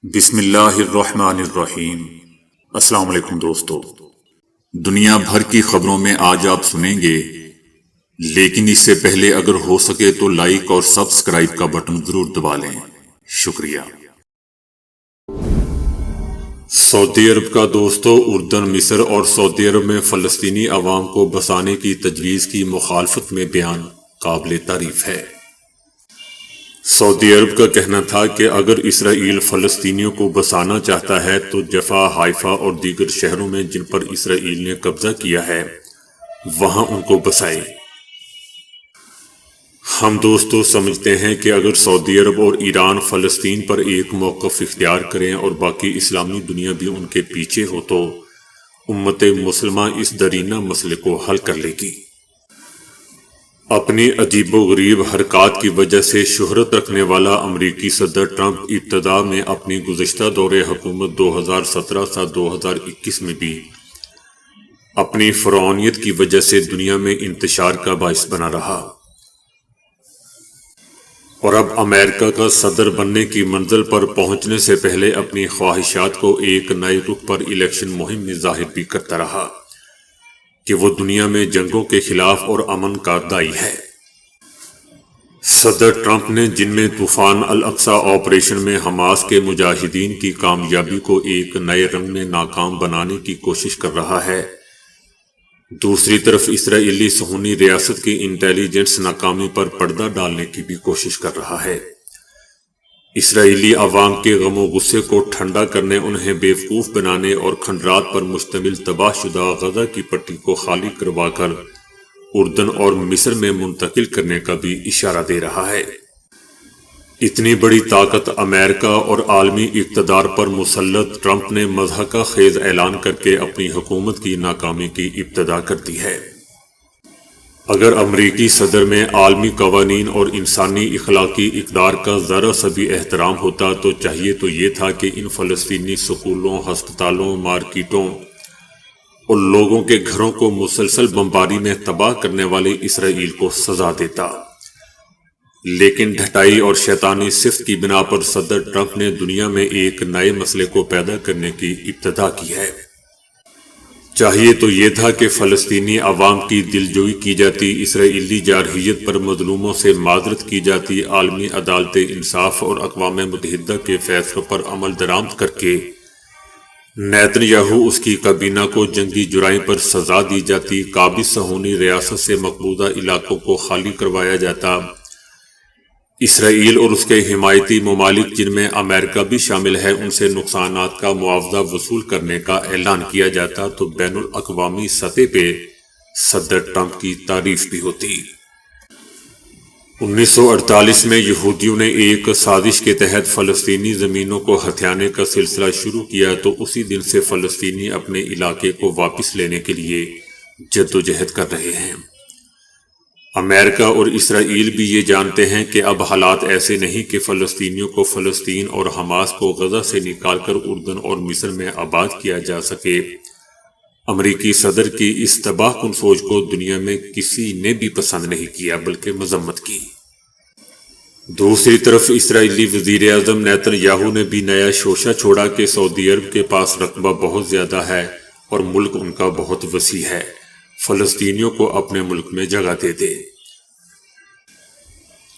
بسم اللہ الرحمن الرحیم۔ السلام علیکم دوستو، دنیا بھر کی خبروں میں آج آپ سنیں گے، لیکن اس سے پہلے اگر ہو سکے تو لائک اور سبسکرائب کا بٹن ضرور دبا لیں۔ شکریہ۔ سعودی عرب کا دوستو اردن، مصر اور سعودی عرب میں فلسطینی عوام کو بسانے کی تجویز کی مخالفت میں بیان قابل تعریف ہے۔ سعودی عرب کا کہنا تھا کہ اگر اسرائیل فلسطینیوں کو بسانا چاہتا ہے تو جفا، حائفہ اور دیگر شہروں میں جن پر اسرائیل نے قبضہ کیا ہے وہاں ان کو بسائے۔ ہم دوستو سمجھتے ہیں کہ اگر سعودی عرب اور ایران فلسطین پر ایک موقف اختیار کریں اور باقی اسلامی دنیا بھی ان کے پیچھے ہو تو امت مسلمہ اس درینہ مسئلے کو حل کر لے گی۔ اپنی عجیب و غریب حرکات کی وجہ سے شہرت رکھنے والا امریکی صدر ٹرمپ ابتدا میں اپنی گزشتہ دور حکومت 2017 سے 2021 میں بھی اپنی فرعونیت کی وجہ سے دنیا میں انتشار کا باعث بنا رہا، اور اب امریکہ کا صدر بننے کی منزل پر پہنچنے سے پہلے اپنی خواہشات کو ایک نئے رخ پر الیکشن مہم میں ظاہر بھی کرتا رہا کہ وہ دنیا میں جنگوں کے خلاف اور امن کا داعی ہے۔ صدر ٹرمپ نے جن میں طوفان الاقصی آپریشن میں حماس کے مجاہدین کی کامیابی کو ایک نئے رنگ میں ناکام بنانے کی کوشش کر رہا ہے، دوسری طرف اسرائیلی صہیونی ریاست کی انٹیلیجنس ناکامی پر پردہ ڈالنے کی بھی کوشش کر رہا ہے۔ اسرائیلی عوام کے غم و غصے کو ٹھنڈا کرنے، انہیں بیوقوف بنانے اور کھنڈرات پر مشتمل تباہ شدہ غزہ کی پٹی کو خالی کروا کر اردن اور مصر میں منتقل کرنے کا بھی اشارہ دے رہا ہے۔ اتنی بڑی طاقت امریکہ اور عالمی اقتدار پر مسلط ٹرمپ نے مضحکہ خیز اعلان کر کے اپنی حکومت کی ناکامی کی ابتدا کر دی ہے۔ اگر امریکی صدر میں عالمی قوانین اور انسانی اخلاقی اقدار کا ذرا سا بھی احترام ہوتا تو چاہیے تو یہ تھا کہ ان فلسطینی سکولوں، ہسپتالوں، مارکیٹوں اور لوگوں کے گھروں کو مسلسل بمباری میں تباہ کرنے والے اسرائیل کو سزا دیتا، لیکن ڈھٹائی اور شیطانی صفت کی بنا پر صدر ٹرمپ نے دنیا میں ایک نئے مسئلے کو پیدا کرنے کی ابتدا کی ہے۔ چاہیے تو یہ تھا کہ فلسطینی عوام کی دلجوئی کی جاتی، اسرائیلی جارحیت پر مظلوموں سے معذرت کی جاتی، عالمی عدالت انصاف اور اقوام متحدہ کے فیصلوں پر عمل درآمد کر کے نیتن یاہو اس کی کابینہ کو جنگی جرائم پر سزا دی جاتی، قابض صہیونی ریاست سے مقبوضہ علاقوں کو خالی کروایا جاتا، اسرائیل اور اس کے حمایتی ممالک جن میں امریکہ بھی شامل ہے ان سے نقصانات کا معاوضہ وصول کرنے کا اعلان کیا جاتا تو بین الاقوامی سطح پہ صدر ٹرمپ کی تعریف بھی ہوتی۔ 1948 میں یہودیوں نے ایک سازش کے تحت فلسطینی زمینوں کو ہتھیانے کا سلسلہ شروع کیا تو اسی دن سے فلسطینی اپنے علاقے کو واپس لینے کے لیے جدوجہد کر رہے ہیں۔ امریکہ اور اسرائیل بھی یہ جانتے ہیں کہ اب حالات ایسے نہیں کہ فلسطینیوں کو فلسطین اور حماس کو غزہ سے نکال کر اردن اور مصر میں آباد کیا جا سکے۔ امریکی صدر کی اس تباہ کن سوچ کو دنیا میں کسی نے بھی پسند نہیں کیا بلکہ مذمت کی۔ دوسری طرف اسرائیلی وزیر اعظم نیتن یاہو نے بھی نیا شوشہ چھوڑا کہ سعودی عرب کے پاس رقبہ بہت زیادہ ہے اور ملک ان کا بہت وسیع ہے، فلسطینیوں کو اپنے ملک میں جگہ دے دے۔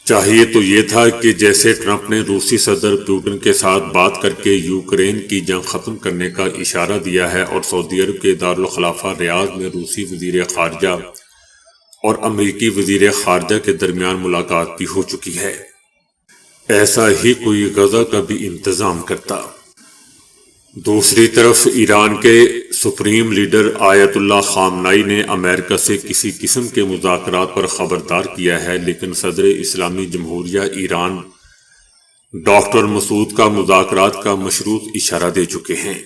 چاہیے تو یہ تھا کہ جیسے ٹرمپ نے روسی صدر پوٹن کے ساتھ بات کر کے یوکرین کی جنگ ختم کرنے کا اشارہ دیا ہے اور سعودی عرب کے دارالخلافہ ریاض میں روسی وزیر خارجہ اور امریکی وزیر خارجہ کے درمیان ملاقات بھی ہو چکی ہے، ایسا ہی کوئی غزہ کا بھی انتظام کرتا۔ دوسری طرف ایران کے سپریم لیڈر آیت اللہ خامنائی نے امریکہ سے کسی قسم کے مذاکرات پر خبردار کیا ہے، لیکن صدر اسلامی جمہوریہ ایران ڈاکٹر مسعود کا مذاکرات کا مشروط اشارہ دے چکے ہیں،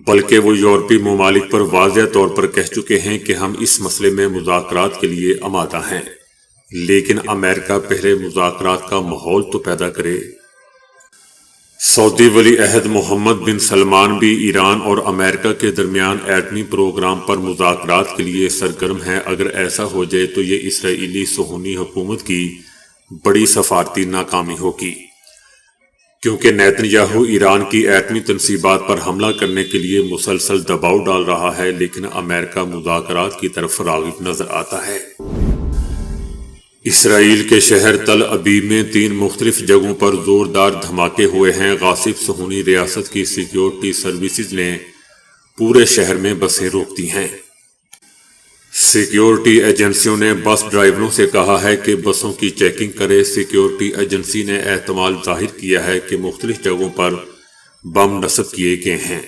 بلکہ وہ یورپی ممالک پر واضح طور پر کہہ چکے ہیں کہ ہم اس مسئلے میں مذاکرات کے لیے آمادہ ہیں، لیکن امریکہ پہلے مذاکرات کا ماحول تو پیدا کرے۔ سعودی ولی عہد محمد بن سلمان بھی ایران اور امریکہ کے درمیان ایٹمی پروگرام پر مذاکرات کے لیے سرگرم ہیں۔ اگر ایسا ہو جائے تو یہ اسرائیلی صہیونی حکومت کی بڑی سفارتی ناکامی ہوگی۔ کیونکہ نیتن یاہو ایران کی ایٹمی تنصیبات پر حملہ کرنے کے لیے مسلسل دباؤ ڈال رہا ہے، لیکن امریکہ مذاکرات کی طرف راغب نظر آتا ہے۔ اسرائیل کے شہر تل ابیب میں 3 مختلف جگہوں پر زوردار دھماکے ہوئے ہیں۔ غاصب صہیونی ریاست کی سیکیورٹی سروسز نے پورے شہر میں بسیں روک دی ہیں۔ سیکیورٹی ایجنسیوں نے بس ڈرائیوروں سے کہا ہے کہ بسوں کی چیکنگ کرے۔ سیکیورٹی ایجنسی نے احتمال ظاہر کیا ہے کہ مختلف جگہوں پر بم نصب کیے گئے ہیں،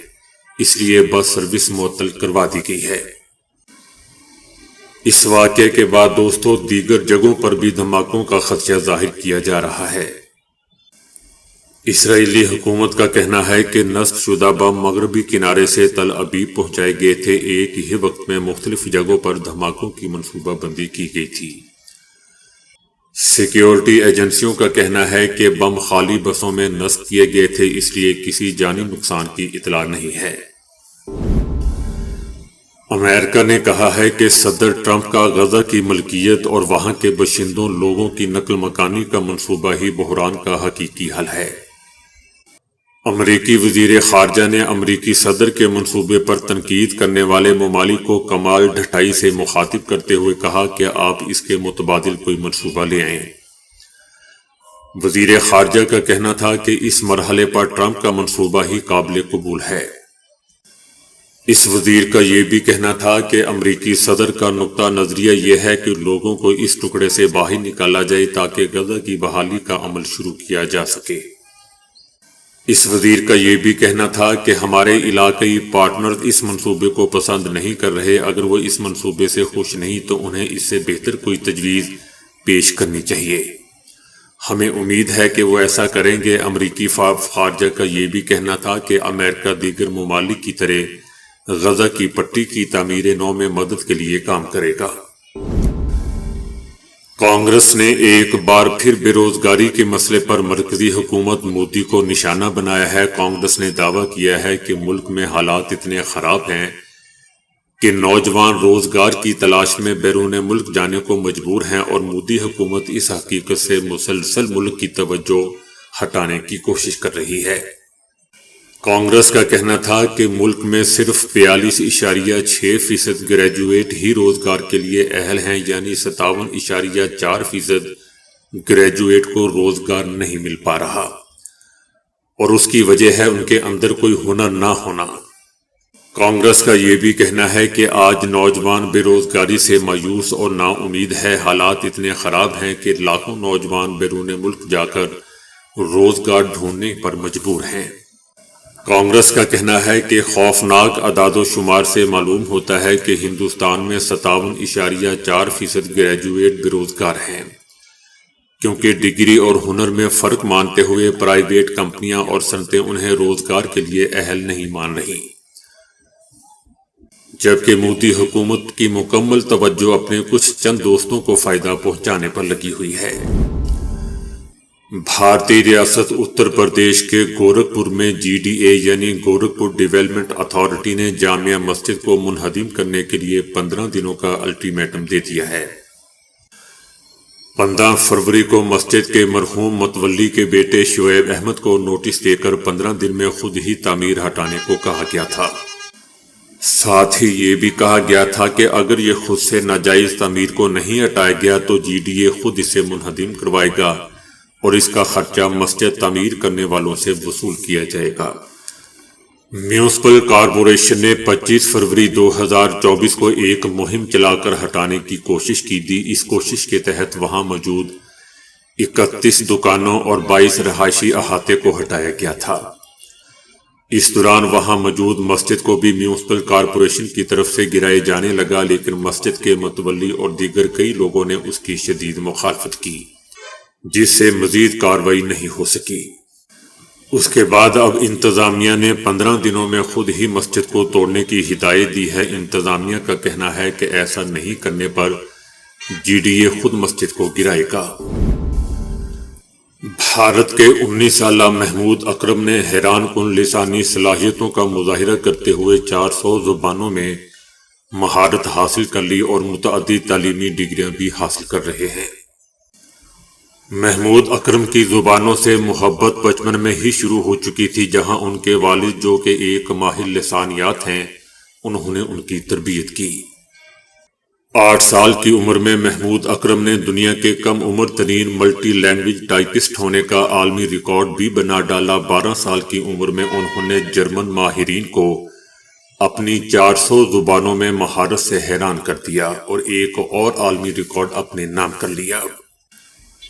اس لیے بس سروس معطل کروا دی گئی ہے۔ اس واقعے کے بعد دوستو دیگر جگہوں پر بھی دھماکوں کا خدشہ ظاہر کیا جا رہا ہے۔ اسرائیلی حکومت کا کہنا ہے کہ نصب شدہ بم مغربی کنارے سے تل ابیب پہنچائے گئے تھے۔ ایک ہی وقت میں مختلف جگہوں پر دھماکوں کی منصوبہ بندی کی گئی تھی۔ سیکیورٹی ایجنسیوں کا کہنا ہے کہ بم خالی بسوں میں نصب کیے گئے تھے، اس لیے کسی جانی نقصان کی اطلاع نہیں ہے۔ امریکہ نے کہا ہے کہ صدر ٹرمپ کا غزہ کی ملکیت اور وہاں کے باشندوں لوگوں کی نقل مکانی کا منصوبہ ہی بحران کا حقیقی حل ہے۔ امریکی وزیر خارجہ نے امریکی صدر کے منصوبے پر تنقید کرنے والے ممالک کو کمال ڈھٹائی سے مخاطب کرتے ہوئے کہا کہ آپ اس کے متبادل کوئی منصوبہ لے آئیں۔ وزیر خارجہ کا کہنا تھا کہ اس مرحلے پر ٹرمپ کا منصوبہ ہی قابل قبول ہے۔ اس وزیر کا یہ بھی کہنا تھا کہ امریکی صدر کا نقطہ نظریہ یہ ہے کہ لوگوں کو اس ٹکڑے سے باہر نکالا جائے تاکہ غزہ کی بحالی کا عمل شروع کیا جا سکے۔ اس وزیر کا یہ بھی کہنا تھا کہ ہمارے علاقائی پارٹنرز اس منصوبے کو پسند نہیں کر رہے۔ اگر وہ اس منصوبے سے خوش نہیں تو انہیں اس سے بہتر کوئی تجویز پیش کرنی چاہیے۔ ہمیں امید ہے کہ وہ ایسا کریں گے۔ امریکی خارجہ کا یہ بھی کہنا تھا کہ امریکہ دیگر ممالک کی طرح غزہ کی پٹی کی تعمیر نو میں مدد کے لیے کام کرے گا۔ کانگریس نے ایک بار پھر بے روزگاری کے مسئلے پر مرکزی حکومت مودی کو نشانہ بنایا ہے۔ کانگریس نے دعویٰ کیا ہے کہ ملک میں حالات اتنے خراب ہیں کہ نوجوان روزگار کی تلاش میں بیرون ملک جانے کو مجبور ہیں، اور مودی حکومت اس حقیقت سے مسلسل ملک کی توجہ ہٹانے کی کوشش کر رہی ہے۔ کانگریس کا کہنا تھا کہ ملک میں صرف 42.6% گریجویٹ ہی روزگار کے لیے اہل ہیں، یعنی 57.4% گریجویٹ کو روزگار نہیں مل پا رہا، اور اس کی وجہ ہے ان کے اندر کوئی ہنر نہ ہونا۔ کانگریس کا یہ بھی کہنا ہے کہ آج نوجوان بے روزگاری سے مایوس اور نا امید ہے۔ حالات اتنے خراب ہیں کہ لاکھوں نوجوان بیرون ملک جا کر روزگار ڈھونڈنے پر مجبور ہیں۔ کانگریس کا کہنا ہے کہ خوفناک اعداد و شمار سے معلوم ہوتا ہے کہ ہندوستان میں 57.4% گریجویٹ بے روزگار ہیں، کیونکہ ڈگری اور ہنر میں فرق مانتے ہوئے پرائیویٹ کمپنیاں اور صنعتیں انہیں روزگار کے لیے اہل نہیں مان رہی، جبکہ مودی حکومت کی مکمل توجہ اپنے کچھ چند دوستوں کو فائدہ پہنچانے پر لگی ہوئی ہے۔ بھارتی ریاست اتر پردیش کے گورکھپور میں GDA یعنی گورکھپور ڈیولپمنٹ اتھارٹی نے جامع مسجد کو منہدم کرنے کے لیے 15 دنوں کا الٹیمیٹم دے دیا ہے۔ 15 فروری کو مسجد کے مرحوم متولی کے بیٹے شعیب احمد کو نوٹس دے کر 15 دن میں خود ہی تعمیر ہٹانے کو کہا گیا تھا۔ ساتھ ہی یہ بھی کہا گیا تھا کہ اگر یہ خود سے ناجائز تعمیر کو نہیں ہٹایا گیا تو GDA خود اسے منہدم کروائے گا اور اس کا خرچہ مسجد تعمیر کرنے والوں سے وصول کیا جائے گا۔ میونسپل کارپوریشن نے 25 فروری 2024 کو ایک مہم چلا کر ہٹانے کی کوشش کی تھی۔ اس کوشش کے تحت وہاں موجود 31 دکانوں اور 22 رہائشی احاطے کو ہٹایا گیا تھا۔ اس دوران وہاں موجود مسجد کو بھی میونسپل کارپوریشن کی طرف سے گرائے جانے لگا، لیکن مسجد کے متولی اور دیگر کئی لوگوں نے اس کی شدید مخالفت کی، جس سے مزید کارروائی نہیں ہو سکی۔ اس کے بعد اب انتظامیہ نے 15 دنوں میں خود ہی مسجد کو توڑنے کی ہدایت دی ہے۔ انتظامیہ کا کہنا ہے کہ ایسا نہیں کرنے پر GDA خود مسجد کو گرائے گا۔ بھارت کے 19 سالہ محمود اکرم نے حیران کن لسانی صلاحیتوں کا مظاہرہ کرتے ہوئے 400 زبانوں میں مہارت حاصل کر لی اور متعدد تعلیمی ڈگریاں بھی حاصل کر رہے ہیں۔ محمود اکرم کی زبانوں سے محبت بچپن میں ہی شروع ہو چکی تھی، جہاں ان کے والد جو کہ ایک ماہر لسانیات ہیں، انہوں نے ان کی تربیت کی۔ 8 سال کی عمر میں محمود اکرم نے دنیا کے کم عمر ترین ملٹی لینگویج ٹائپسٹ ہونے کا عالمی ریکارڈ بھی بنا ڈالا۔ 12 سال کی عمر میں انہوں نے جرمن ماہرین کو اپنی 400 زبانوں میں مہارت سے حیران کر دیا اور ایک اور عالمی ریکارڈ اپنے نام کر لیا۔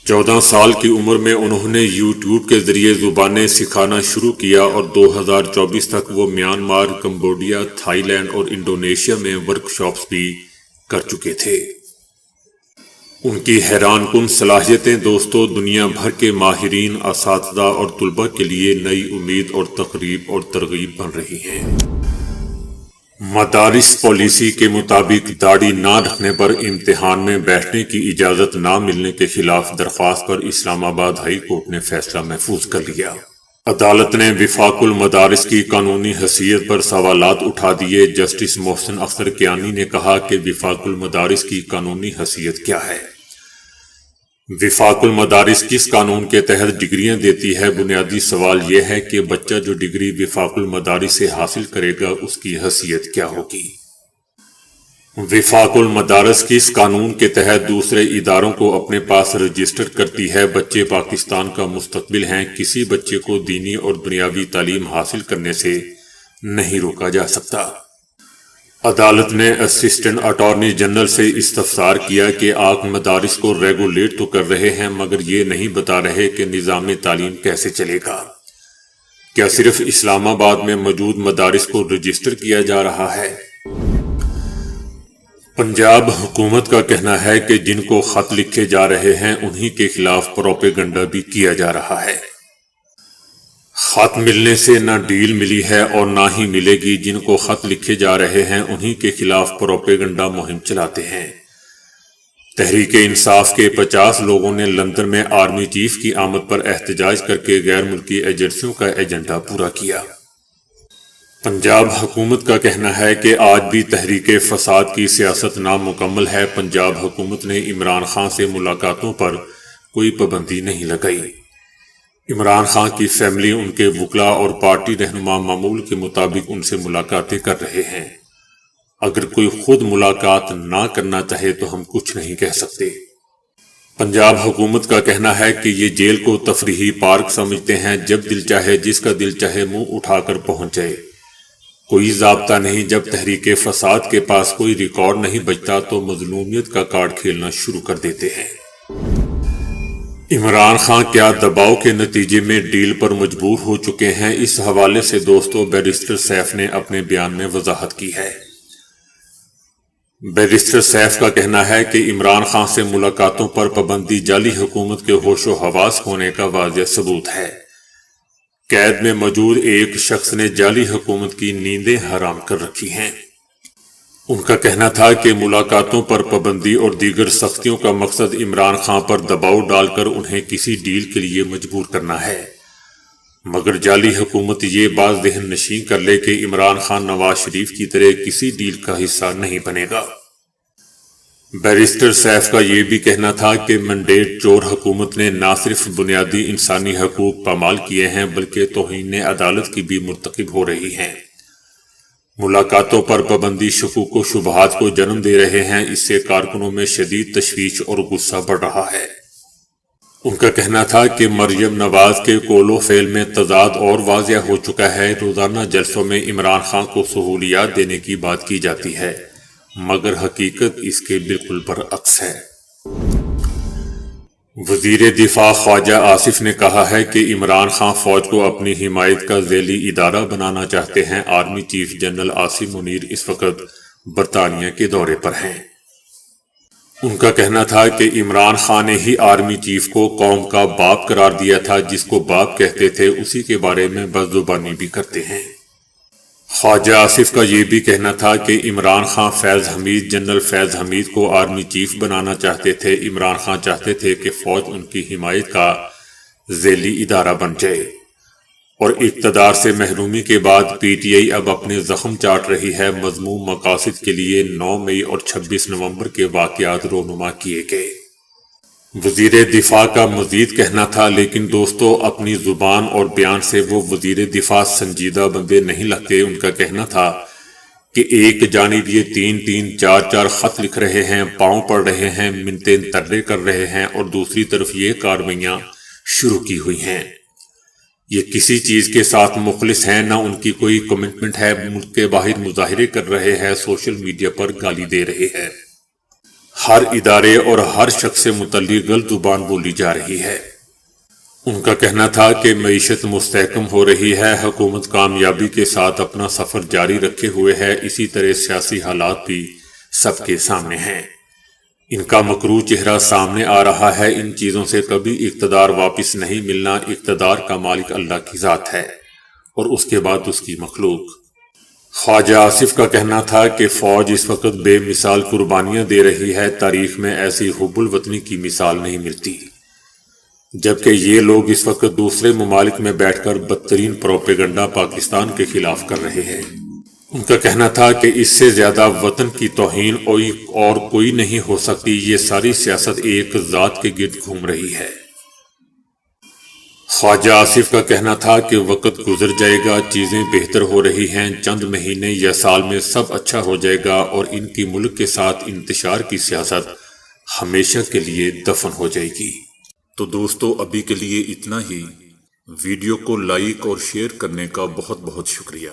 14 سال کی عمر میں انہوں نے یوٹیوب کے ذریعے زبانیں سکھانا شروع کیا اور 2024 تک وہ میانمار، کمبوڈیا، تھائی لینڈ اور انڈونیشیا میں ورکشاپس بھی کر چکے تھے۔ ان کی حیران کن صلاحیتیں دوستو دنیا بھر کے ماہرین، اساتذہ اور طلباء کے لیے نئی امید اور تقریب اور ترغیب بن رہی ہیں۔ مدارس پالیسی کے مطابق داڑھی نہ رکھنے پر امتحان میں بیٹھنے کی اجازت نہ ملنے کے خلاف درخواست پر اسلام آباد ہائی کورٹ نے فیصلہ محفوظ کر لیا۔ عدالت نے وفاق المدارس کی قانونی حیثیت پر سوالات اٹھا دیے۔ جسٹس محسن اختر کیانی نے کہا کہ وفاق المدارس کی قانونی حیثیت کیا ہے؟ وفاق المدارس کس قانون کے تحت ڈگریاں دیتی ہے؟ بنیادی سوال یہ ہے کہ بچہ جو ڈگری وفاق المدارس سے حاصل کرے گا اس کی حیثیت کیا ہوگی؟ وفاق المدارس کس قانون کے تحت دوسرے اداروں کو اپنے پاس رجسٹر کرتی ہے؟ بچے پاکستان کا مستقبل ہیں، کسی بچے کو دینی اور دنیاوی تعلیم حاصل کرنے سے نہیں روکا جا سکتا۔ عدالت نے اسسٹنٹ اٹارنی جنرل سے استفسار کیا کہ آپ مدارس کو ریگولیٹ تو کر رہے ہیں مگر یہ نہیں بتا رہے کہ نظام تعلیم کیسے چلے گا۔ کیا صرف اسلام آباد میں موجود مدارس کو رجسٹر کیا جا رہا ہے؟ پنجاب حکومت کا کہنا ہے کہ جن کو خط لکھے جا رہے ہیں انہی کے خلاف پروپیگنڈا بھی کیا جا رہا ہے۔ خط ملنے سے نہ ڈیل ملی ہے اور نہ ہی ملے گی۔ جن کو خط لکھے جا رہے ہیں انہی کے خلاف پروپیگنڈا مہم چلاتے ہیں۔ تحریک انصاف کے 50 لوگوں نے لندن میں آرمی چیف کی آمد پر احتجاج کر کے غیر ملکی ایجنسیوں کا ایجنڈا پورا کیا۔ پنجاب حکومت کا کہنا ہے کہ آج بھی تحریک فساد کی سیاست نامکمل ہے۔ پنجاب حکومت نے عمران خان سے ملاقاتوں پر کوئی پابندی نہیں لگائی۔ عمران خان کی فیملی، ان کے وکلاء اور پارٹی رہنما معمول کے مطابق ان سے ملاقاتیں کر رہے ہیں۔ اگر کوئی خود ملاقات نہ کرنا چاہے تو ہم کچھ نہیں کہہ سکتے۔ پنجاب حکومت کا کہنا ہے کہ یہ جیل کو تفریحی پارک سمجھتے ہیں، جب دل چاہے جس کا دل چاہے منہ اٹھا کر پہنچ جائے۔ کوئی ضابطہ نہیں۔ جب تحریک فساد کے پاس کوئی ریکارڈ نہیں بچتا تو مظلومیت کا کارڈ کھیلنا شروع کر دیتے ہیں۔ عمران خان کیا دباؤ کے نتیجے میں ڈیل پر مجبور ہو چکے ہیں؟ اس حوالے سے دوستو بیرسٹر سیف نے اپنے بیان میں وضاحت کی ہے۔ بیرسٹر سیف کا کہنا ہے کہ عمران خان سے ملاقاتوں پر پابندی جعلی حکومت کے ہوش و حواس ہونے کا واضح ثبوت ہے۔ قید میں موجود ایک شخص نے جعلی حکومت کی نیندیں حرام کر رکھی ہیں۔ ان کا کہنا تھا کہ ملاقاتوں پر پابندی اور دیگر سختیوں کا مقصد عمران خان پر دباؤ ڈال کر انہیں کسی ڈیل کے لیے مجبور کرنا ہے، مگر جعلی حکومت یہ بات ذہن نشین کر لے کہ عمران خان نواز شریف کی طرح کسی ڈیل کا حصہ نہیں بنے گا۔ بیرسٹر سیف کا یہ بھی کہنا تھا کہ مینڈیٹ چور حکومت نے نہ صرف بنیادی انسانی حقوق پامال کیے ہیں بلکہ توہین عدالت کی بھی مرتکب ہو رہی ہیں۔ ملاقاتوں پر پابندی شکوک و شبہات کو جنم دے رہے ہیں، اس سے کارکنوں میں شدید تشویش اور غصہ بڑھ رہا ہے۔ ان کا کہنا تھا کہ مریم نواز کے قول و فعل میں تضاد اور واضح ہو چکا ہے۔ روزانہ جلسوں میں عمران خان کو سہولیات دینے کی بات کی جاتی ہے مگر حقیقت اس کے بالکل برعکس ہے۔ وزیر دفاع خواجہ آصف نے کہا ہے کہ عمران خان فوج کو اپنی حمایت کا ذیلی ادارہ بنانا چاہتے ہیں۔ Army chief general Asim Munir اس وقت برطانیہ کے دورے پر ہیں۔ ان کا کہنا تھا کہ عمران خان نے ہی آرمی چیف کو قوم کا باپ قرار دیا تھا، جس کو باپ کہتے تھے اسی کے بارے میں بدزبانی بھی کرتے ہیں۔ خواجہ آصف کا یہ بھی کہنا تھا کہ عمران خان جنرل فیض حمید کو آرمی چیف بنانا چاہتے تھے۔ عمران خان چاہتے تھے کہ فوج ان کی حمایت کا ذیلی ادارہ بن جائے، اور اقتدار سے محرومی کے بعد پی ٹی آئی اب اپنے زخم چاٹ رہی ہے۔ مذموم مقاصد کے لیے 9 مئی اور 26 نومبر کے واقعات رونما کیے گئے۔ وزیر دفاع کا مزید کہنا تھا، لیکن دوستو اپنی زبان اور بیان سے وہ وزیر دفاع سنجیدہ بندے نہیں لگتے۔ ان کا کہنا تھا کہ ایک جانب یہ 3-4 خط لکھ رہے ہیں، پاؤں پڑ رہے ہیں، منتیں ترلے کر رہے ہیں، اور دوسری طرف یہ کارروائیاں شروع کی ہوئی ہیں۔ یہ کسی چیز کے ساتھ مخلص ہیں، نہ ان کی کوئی کمٹمنٹ ہے، ملک کے باہر مظاہرے کر رہے ہیں، سوشل میڈیا پر گالی دے رہے ہیں، ہر ادارے اور ہر شخص سے متعلق غلط زبان بولی جا رہی ہے۔ ان کا کہنا تھا کہ معیشت مستحکم ہو رہی ہے، حکومت کامیابی کے ساتھ اپنا سفر جاری رکھے ہوئے ہے، اسی طرح سیاسی حالات بھی سب کے سامنے ہیں۔ ان کا مکروہ چہرہ سامنے آ رہا ہے۔ ان چیزوں سے کبھی اقتدار واپس نہیں ملنا۔ اقتدار کا مالک اللہ کی ذات ہے اور اس کے بعد اس کی مخلوق۔ خواجہ آصف کا کہنا تھا کہ فوج اس وقت بے مثال قربانیاں دے رہی ہے، تاریخ میں ایسی حب الوطنی کی مثال نہیں ملتی، جبکہ یہ لوگ اس وقت دوسرے ممالک میں بیٹھ کر بدترین پروپیگنڈا پاکستان کے خلاف کر رہے ہیں۔ ان کا کہنا تھا کہ اس سے زیادہ وطن کی توہین اور کوئی نہیں ہو سکتی۔ یہ ساری سیاست ایک ذات کے گرد گھوم رہی ہے۔ خواجہ آصف کا کہنا تھا کہ وقت گزر جائے گا، چیزیں بہتر ہو رہی ہیں، چند مہینے یا سال میں سب اچھا ہو جائے گا اور ان کی ملک کے ساتھ انتشار کی سیاست ہمیشہ کے لیے دفن ہو جائے گی۔ تو دوستو ابھی کے لیے اتنا ہی۔ ویڈیو کو لائک اور شیئر کرنے کا بہت بہت شکریہ۔